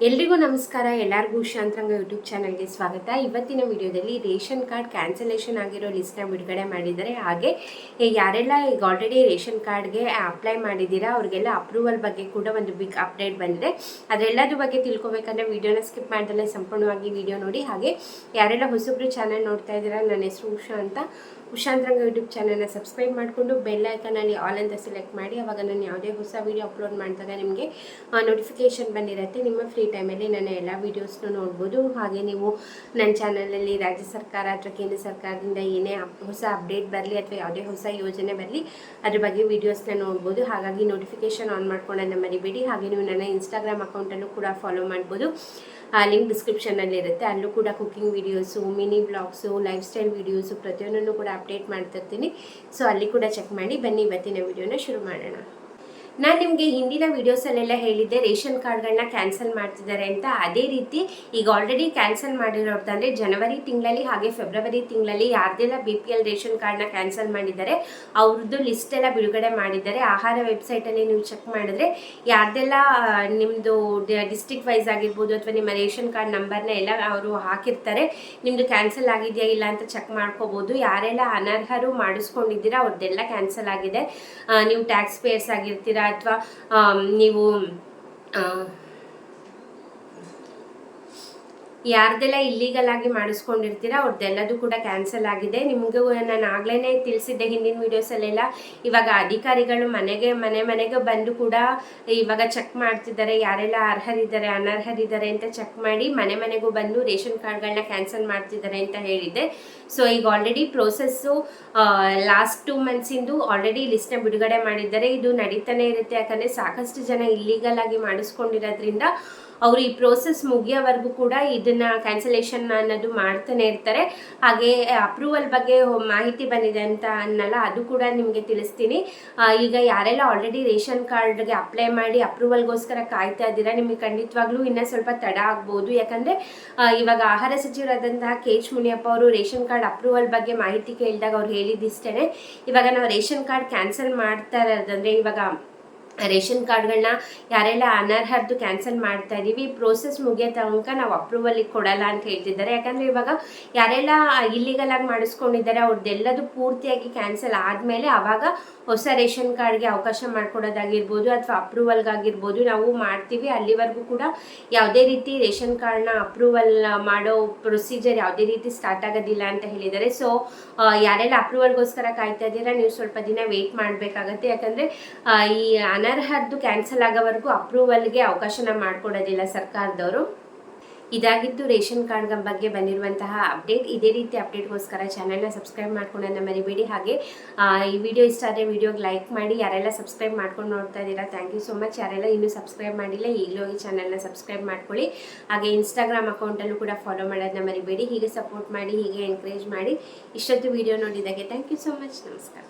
ಎಲ್ರಿಗೂ ನಮಸ್ಕಾರ. ಎಲ್ಲರಿಗೂ ಶಾಂತರಂಗ ಯೂಟ್ಯೂಬ್ ಚಾನಲ್ಗೆ ಸ್ವಾಗತ. ಇವತ್ತಿನ ವಿಡಿಯೋದಲ್ಲಿ ರೇಷನ್ ಕಾರ್ಡ್ ಕ್ಯಾನ್ಸಲೇಷನ್ ಆಗಿರೋ ಲಿಸ್ಟ್ನ ಬಿಡುಗಡೆ ಮಾಡಿದ್ದಾರೆ. ಹಾಗೆ ಯಾರೆಲ್ಲ ಈಗ ಆಲ್ರೆಡಿ ರೇಷನ್ ಕಾರ್ಡ್ಗೆ ಅಪ್ಲೈ ಮಾಡಿದ್ದೀರಾ ಅವ್ರಿಗೆಲ್ಲ ಅಪ್ರೂವಲ್ ಬಗ್ಗೆ ಕೂಡ ಒಂದು ಬಿಗ್ ಅಪ್ಡೇಟ್ ಬಂದಿದೆ. ಅದೆಲ್ಲದ್ರ ಬಗ್ಗೆ ತಿಳ್ಕೊಬೇಕಂದ್ರೆ ವಿಡಿಯೋನ ಸ್ಕಿಪ್ ಮಾಡ್ದಲ್ಲೇ ಸಂಪೂರ್ಣವಾಗಿ ವಿಡಿಯೋ ನೋಡಿ. ಹಾಗೆ ಯಾರೆಲ್ಲ ಹೊಸಬ್ರು ಚಾನಲ್ ನೋಡ್ತಾ ಇದ್ದೀರಾ, ನನ್ನ ಹೆಸರು ಉಷಾ ಅಂತ. ಉಷಾಂತರಂಗ ಯೂಟ್ಯೂಬ್ ಚಾನಲ್ನ ಸಬ್ಸ್ಕ್ರೈಬ್ ಮಾಡಿಕೊಂಡು ಬೆಲ್ ಐಕನಲ್ಲಿ ಆಲ್ ಅಂತ ಸೆಲೆಕ್ಟ್ ಮಾಡಿ. ಅವಾಗ ನಾನು ಯಾವುದೇ ಹೊಸ ವೀಡಿಯೋ ಅಪ್ಲೋಡ್ ಮಾಡಿದಾಗ ನಿಮಗೆ ನೋಟಿಫಿಕೇಷನ್ ಬಂದಿರುತ್ತೆ. ನಿಮ್ಮ ಫ್ರೀ ಟೈಮಲ್ಲಿ ನನ್ನ ಎಲ್ಲ ವೀಡಿಯೋಸ್ನು ನೋಡ್ಬೋದು. ಹಾಗೆ ನೀವು ನನ್ನ ಚಾನಲಲ್ಲಿ ರಾಜ್ಯ ಸರ್ಕಾರ ಅಥವಾ ಕೇಂದ್ರ ಸರ್ಕಾರದಿಂದ ಏನೇ ಹೊಸ ಅಪ್ಡೇಟ್ ಬರಲಿ ಅಥವಾ ಯಾವುದೇ ಹೊಸ ಯೋಜನೆ ಬರಲಿ ಅದ್ರ ಬಗ್ಗೆ ವೀಡಿಯೋಸ್ನ ನೋಡ್ಬೋದು. ಹಾಗಾಗಿ ನೋಟಿಫಿಕೇಷನ್ ಆನ್ ಮಾಡ್ಕೊಳ್ಳೋದನ್ನ ಮರಿಬೇಡಿ. ಹಾಗೆ ನೀವು ನನ್ನ ಇನ್ಸ್ಟಾಗ್ರಾಮ್ ಅಕೌಂಟಲ್ಲೂ ಕೂಡ ಫಾಲೋ ಮಾಡ್ಬೋದು. ಲಿಂಕ್ ಡಿಸ್ಕ್ರಿಪ್ಷನಲ್ಲಿ ಇರುತ್ತೆ. ಅಲ್ಲೂ ಕೂಡ cooking videos, mini blogs, life style videos ಪ್ರತಿಯೊಂದನ್ನು ಕೂಡ ಅಪ್ಡೇಟ್ ಮಾಡ್ತಿರ್ತೀನಿ. ಸೊ ಅಲ್ಲಿ ಕೂಡ ಚೆಕ್ ಮಾಡಿ. ಬನ್ನಿ ಇವತ್ತಿನ ವಿಡಿಯೋನ ಶುರು ಮಾಡೋಣ. ನಾನು ನಿಮಗೆ ಹಿಂದಿನ ವೀಡಿಯೋಸಲ್ಲೆಲ್ಲ ಹೇಳಿದ್ದೆ ರೇಷನ್ ಕಾರ್ಡ್ಗಳನ್ನ ಕ್ಯಾನ್ಸಲ್ ಮಾಡ್ತಿದ್ದಾರೆ ಅಂತ. ಅದೇ ರೀತಿ ಈಗ ಆಲ್ರೆಡಿ ಕ್ಯಾನ್ಸಲ್ ಮಾಡಿರೋರ್ದು ಅಂದರೆ ಜನವರಿ ತಿಂಗಳಲ್ಲಿ ಹಾಗೆ ಫೆಬ್ರವರಿ ತಿಂಗಳಲ್ಲಿ ಯಾರ್ದೆಲ್ಲ BPL ರೇಷನ್ ಕಾರ್ಡ್ನ ಕ್ಯಾನ್ಸಲ್ ಮಾಡಿದ್ದಾರೆ ಅವ್ರದ್ದು ಲಿಸ್ಟ್ ಎಲ್ಲ ಬಿಡುಗಡೆ ಮಾಡಿದ್ದಾರೆ. ಆಹಾರ ವೆಬ್ಸೈಟಲ್ಲಿ ನೀವು ಚೆಕ್ ಮಾಡಿದ್ರೆ ಯಾರ್ದೆಲ್ಲ ನಿಮ್ಮದು ಡಿಸ್ಟ್ರಿಕ್ಟ್ ವೈಸ್ ಆಗಿರ್ಬೋದು ಅಥವಾ ನಿಮ್ಮ ರೇಷನ್ ಕಾರ್ಡ್ ನಂಬರ್ನ ಎಲ್ಲ ಅವರು ಹಾಕಿರ್ತಾರೆ. ನಿಮ್ಮದು ಕ್ಯಾನ್ಸಲ್ ಆಗಿದೆಯಾ ಇಲ್ಲ ಅಂತ ಚೆಕ್ ಮಾಡ್ಕೋಬೋದು. ಯಾರೆಲ್ಲ ಅನರ್ಹರು ಮಾಡಿಸ್ಕೊಂಡಿದ್ದೀರಾ ಅವ್ರದ್ದೆಲ್ಲ ಕ್ಯಾನ್ಸಲ್ ಆಗಿದೆ. ನೀವು ಟ್ಯಾಕ್ಸ್ ಪೇಯರ್ಸ್ ಆಗಿರ್ತೀರಾ ಅಥವಾ ನೀವು ಯಾರ್ದೆಲ್ಲ ಇಲ್ಲೀಗಲ್ ಆಗಿ ಮಾಡಿಸ್ಕೊಂಡಿರ್ತೀರ ಅವ್ರದ್ದೆಲ್ಲದೂ ಕೂಡ ಕ್ಯಾನ್ಸಲ್ ಆಗಿದೆ. ನಿಮಗೂ ನಾನು ಆಗ್ಲೇ ತಿಳಿಸಿದ್ದೆ ಹಿಂದಿನ ವೀಡಿಯೋಸಲ್ಲೆಲ್ಲ. ಇವಾಗ ಅಧಿಕಾರಿಗಳು ಮನೆಗೆ ಬಂದು ಕೂಡ ಇವಾಗ ಚೆಕ್ ಮಾಡ್ತಿದ್ದಾರೆ ಯಾರೆಲ್ಲ ಅರ್ಹರಿದ್ದಾರೆ ಅನರ್ಹರಿದ್ದಾರೆ ಅಂತ ಚೆಕ್ ಮಾಡಿ ಮನೆಗೂ ಬಂದು ರೇಷನ್ ಕಾರ್ಡ್ಗಳನ್ನ ಕ್ಯಾನ್ಸಲ್ ಮಾಡ್ತಿದ್ದಾರೆ ಅಂತ ಹೇಳಿದ್ದೆ. ಸೊ ಈಗ ಆಲ್ರೆಡಿ ಪ್ರೋಸೆಸ್ಸು ಲಾಸ್ಟ್ 2 ಮಂತ್ಸಿಂದು ಆಲ್ರೆಡಿ ಲಿಸ್ಟ್ನ ಬಿಡುಗಡೆ ಮಾಡಿದ್ದಾರೆ. ಇದು ನಡೀತಾನೆ ಇರುತ್ತೆ. ಯಾಕಂದರೆ ಸಾಕಷ್ಟು ಜನ ಇಲ್ಲೀಗಲ್ ಆಗಿ ಮಾಡಿಸ್ಕೊಂಡಿರೋದ್ರಿಂದ ಅವರು ಈ ಪ್ರೋಸೆಸ್ ಮುಗಿಯೋವರೆಗೂ ಕೂಡ ಇದನ್ನ ಕ್ಯಾನ್ಸಲೇಷನ್ ಅನ್ನೋದು ಮಾಡ್ತಾನೆ ಇರ್ತಾರೆ. ಹಾಗೆ ಅಪ್ರೂವಲ್ ಬಗ್ಗೆ ಮಾಹಿತಿ ಬಂದಿದೆ ಅಂತ ಅನ್ನಲ್ಲ, ಅದು ಕೂಡ ನಿಮಗೆ ತಿಳಿಸ್ತೀನಿ. ಈಗ ಯಾರೆಲ್ಲ ಆಲ್ರೆಡಿ ರೇಷನ್ ಕಾರ್ಡ್ಗೆ ಅಪ್ಲೈ ಮಾಡಿ ಅಪ್ರೂವಲ್ಗೋಸ್ಕರ ಕಾಯ್ತಾ ಇದ್ದೀರಾ ನಿಮಗೆ ಖಂಡಿತವಾಗ್ಲೂ ಇನ್ನೂ ಸ್ವಲ್ಪ ತಡ ಆಗ್ಬೋದು. ಯಾಕಂದರೆ ಇವಾಗ ಆಹಾರ ಸಚಿವರಾದಂತಹ KH ಮುನಿಯಪ್ಪ ಅವರು ರೇಷನ್ ಕಾರ್ಡ್ ಅಪ್ರೂವಲ್ ಬಗ್ಗೆ ಮಾಹಿತಿ ಕೇಳಿದಾಗ ಅವ್ರು ಹೇಳಿದ್ದಿಷ್ಟೇ, ಇವಾಗ ನಾವು ರೇಷನ್ ಕಾರ್ಡ್ ಕ್ಯಾನ್ಸಲ್ ಮಾಡ್ತಾ ಇರೋದಂದರೆ ಇವಾಗ ರೇಷನ್ ಕಾರ್ಡ್ಗಳನ್ನ ಯಾರೆಲ್ಲ ಅನರ್ಹರ್ದು ಕ್ಯಾನ್ಸಲ್ ಮಾಡ್ತಾ ಇದ್ದೀವಿ ಪ್ರೋಸೆಸ್ ಮುಗಿಯೋ ತನಕ ನಾವು ಅಪ್ರೂವಲಿಗೆ ಕೊಡಲ್ಲ ಅಂತ ಹೇಳ್ತಿದ್ದಾರೆ. ಯಾಕಂದರೆ ಇವಾಗ ಯಾರೆಲ್ಲ ಇಲ್ಲಿಗಲ್ ಆಗಿ ಮಾಡಿಸ್ಕೊಂಡಿದ್ದಾರೆ ಅವ್ರದ್ದೆಲ್ಲದು ಪೂರ್ತಿಯಾಗಿ ಕ್ಯಾನ್ಸಲ್ ಆದಮೇಲೆ ಆವಾಗ ಹೊಸ ರೇಷನ್ ಕಾರ್ಡ್ಗೆ ಅವಕಾಶ ಮಾಡಿಕೊಡೋದಾಗಿರ್ಬೋದು ಅಥವಾ ಅಪ್ರೂವಲ್ಗಾಗಿರ್ಬೋದು ನಾವು ಮಾಡ್ತೀವಿ. ಅಲ್ಲಿವರೆಗೂ ಕೂಡ ಯಾವುದೇ ರೀತಿ ರೇಷನ್ ಕಾರ್ಡ್ನ ಅಪ್ರೂವಲ್ ಮಾಡೋ ಪ್ರೊಸೀಜರ್ ಯಾವುದೇ ರೀತಿ ಸ್ಟಾರ್ಟ್ ಆಗೋದಿಲ್ಲ ಅಂತ ಹೇಳಿದ್ದಾರೆ. ಸೊ ಯಾರೆಲ್ಲ ಅಪ್ರೂವಲ್ಗೋಸ್ಕರ ಕಾಯ್ತಾ ಇದ್ದೀರಾ ನೀವು ಸ್ವಲ್ಪ ದಿನ ವೆಯ್ಟ್ ಮಾಡಬೇಕಾಗತ್ತೆ. ಯಾಕಂದರೆ ಈ ಅನರ್ಹದ್ದು ಕ್ಯಾನ್ಸಲ್ ಆಗೋವರೆಗೂ ಅಪ್ರೂವಲ್ಗೆ ಅವಕಾಶನ ಮಾಡಿಕೊಡೋದಿಲ್ಲ ಸರ್ಕಾರದವರು. ಇದಾಗಿದ್ದು ರೇಷನ್ ಕಾರ್ಡ್ ಬಗ್ಗೆ ಬಂದಿರುವಂತಹ ಅಪ್ಡೇಟ್. ಇದೇ ರೀತಿ ಅಪ್ಡೇಟ್ಗೋಸ್ಕರ ಚಾನಲ್ನ ಸಬ್ಸ್ಕ್ರೈಬ್ ಮಾಡ್ಕೊಳ್ಳೋದನ್ನ ಮರಿಬೇಡಿ. ಹಾಗೆ ಈ ವಿಡಿಯೋ ಇಷ್ಟ ಆದರೆ ವಿಡಿಯೋಗೆ ಲೈಕ್ ಮಾಡಿ. ಯಾರೆಲ್ಲ ಸಬ್ಸ್ಕ್ರೈಬ್ ಮಾಡ್ಕೊಂಡು ನೋಡ್ತಾ ಇದ್ದೀರಾ ಥ್ಯಾಂಕ್ ಯು ಸೊ ಮಚ್. ಯಾರೆಲ್ಲ ಇನ್ನೂ ಸಬ್ಸ್ಕ್ರೈಬ್ ಮಾಡಿಲ್ಲ ಈಗಲೂ ಹೋಗಿ ಚಾನಲ್ನ ಸಬ್ಸ್ಕ್ರೈಬ್ ಮಾಡ್ಕೊಳ್ಳಿ. ಹಾಗೆ ಇನ್ಸ್ಟಾಗ್ರಾಮ್ ಅಕೌಂಟಲ್ಲೂ ಕೂಡ ಫಾಲೋ ಮಾಡೋದನ್ನ ಮರಿಬೇಡಿ. ಹೀಗೆ ಸಪೋರ್ಟ್ ಮಾಡಿ, ಹೀಗೆ ಎನ್ಕರೇಜ್ ಮಾಡಿ. ಇಷ್ಟೊತ್ತು ವಿಡಿಯೋ ನೋಡಿದಾಗೆ ಥ್ಯಾಂಕ್ ಯು ಸೊ ಮಚ್. ನಮಸ್ಕಾರ.